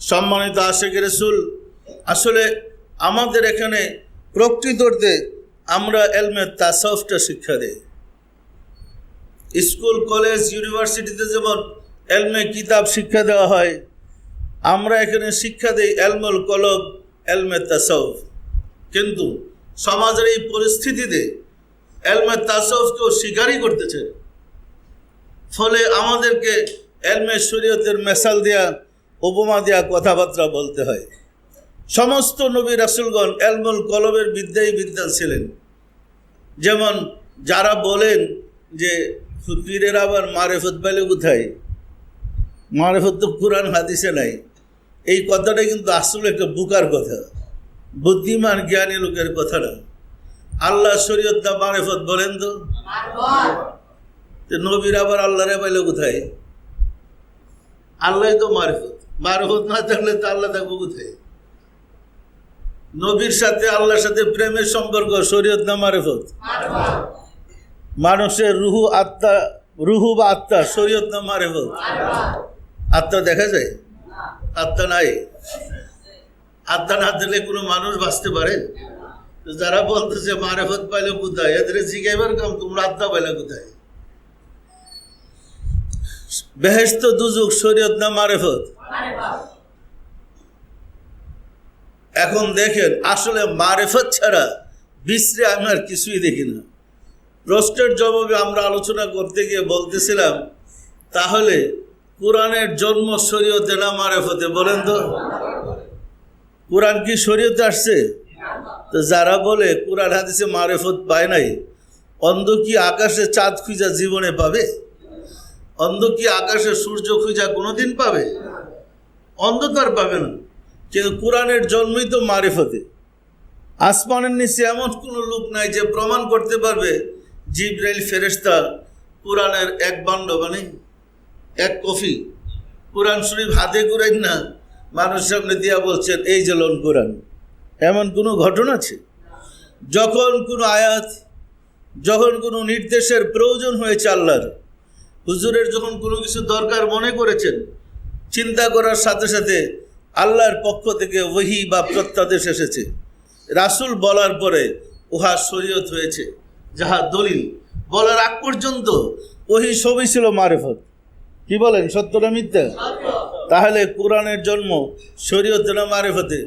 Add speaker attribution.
Speaker 1: সম্মানিত আশিক রাসূল, আসলে আমাদের এখানে প্রকৃত অর্থে আমরা ইলমে তাসাউফটা শিক্ষা দেই। স্কুল, কলেজ, ইউনিভার্সিটিতে যেমন ইলমে কিতাব শিক্ষা দেওয়া হয়, আমরা এখানে শিক্ষা দেই ইলমুল কলব, ইলমে তাসাউফ। কিন্তু সমাজের এই পরিস্থিতিতে ইলমে তাসাউফকেও স্বীকারই করতেছে, ফলে আমাদেরকে ইলমে শরীয়তের মেসাল দেয়া, উপমা দেয়া কথাবার্তা বলতে হয়। সমস্ত নবী রাসূলগণ ইলমুল কলবের বিদ্যায় বিদ্যান ছিলেন। যেমন যারা বলেন যে পীরের আবার মারেফত পাইলে কোথায়, মারেফত তো কুরআন হাদিসে নাই, এই কথাটা কিন্তু আসলে একটা বুকার কথা, বুদ্ধিমান জ্ঞানী লোকের কথা না। আল্লাহ শরীয়ত না মারেফত বলেন তো? নবীর আবার আল্লাহরে পাইলে কোথায়? আল্লাহ তো মারেফত, মারেফত না থাকলে তো আল্লাহ থাকবো কোথায়? নবীর সাথে আল্লাহর সাথে প্রেমের সম্পর্ক শরীয়ত না মারেফত? মানুষের রুহু আত্মা, রুহু বা আত্মা শরীয়ত না মারেফত? আত্মা দেখা যায়? আত্মা নাই। আত্মা না দিলে কোনো মানুষ বাঁচতে পারে? যারা বলতেছে মারেফত পাইলে কোথায়, এদের জিজ্ঞাইবার কাম, তোমরা আত্মা পাইলে কোথায়? বেহেশত দুজুক শরীয়ত না মারেফত? এখন দেখেন, আসলে মারেফত ছাড়া বিশ্রে আমি আর কিছুই দেখি না। প্রশ্নের জবাবে আমরা আলোচনা করতে গিয়ে বলতেছিলাম, তাহলে কোরআনের জন্ম শরীয়তে না মারেফতে? বলেন তো, কোরআন কি শরীয়তে আসছে? তো যারা বলে কোরআন হাদিসে মারেফত পায় নাই, অন্ধ কি আকাশে চাঁদ খুঁজা জীবনে পাবে? অন্ধ কি আকাশে সূর্য খুঁজা কোনোদিন পাবে? অন্ধ তো আর পাবে না। কিন্তু কোরআনের জন্মই তো মারিফতে। আসমানের নিচে এমন কোনো লোক নাই যে প্রমাণ করতে পারবে জিবরাইল ফেরেশতা কোরআনের এক বান্ড, মানে এক কফি কোরআন শরীফ হাতে করেন না মানুষের সামনে দিয়া বলছেন এই যে লোন কোরআন। এমন কোনো ঘটনা আছে? যখন কোনো আয়াত, যখন কোনো নির্দেশের প্রয়োজন হয়েছে আল্লাহর, হুজুরের যখন কোনো কিছু দরকার মনে করেছেন, চিন্তা করার সাথে সাথে আল্লাহর পক্ষ থেকে ওহী বা প্রত্যাদেশ এসেছে, রাসূল বলার পরে উহা শরীয়ত হয়েছে, যাহা দলিল। বলার আগ পর্যন্ত ওহী সবই ছিল মারিফত। কি বলেন, সত্য না মিথ্যা? তাহলে কোরআনের জন্ম শরীয়তে না মারিফতে?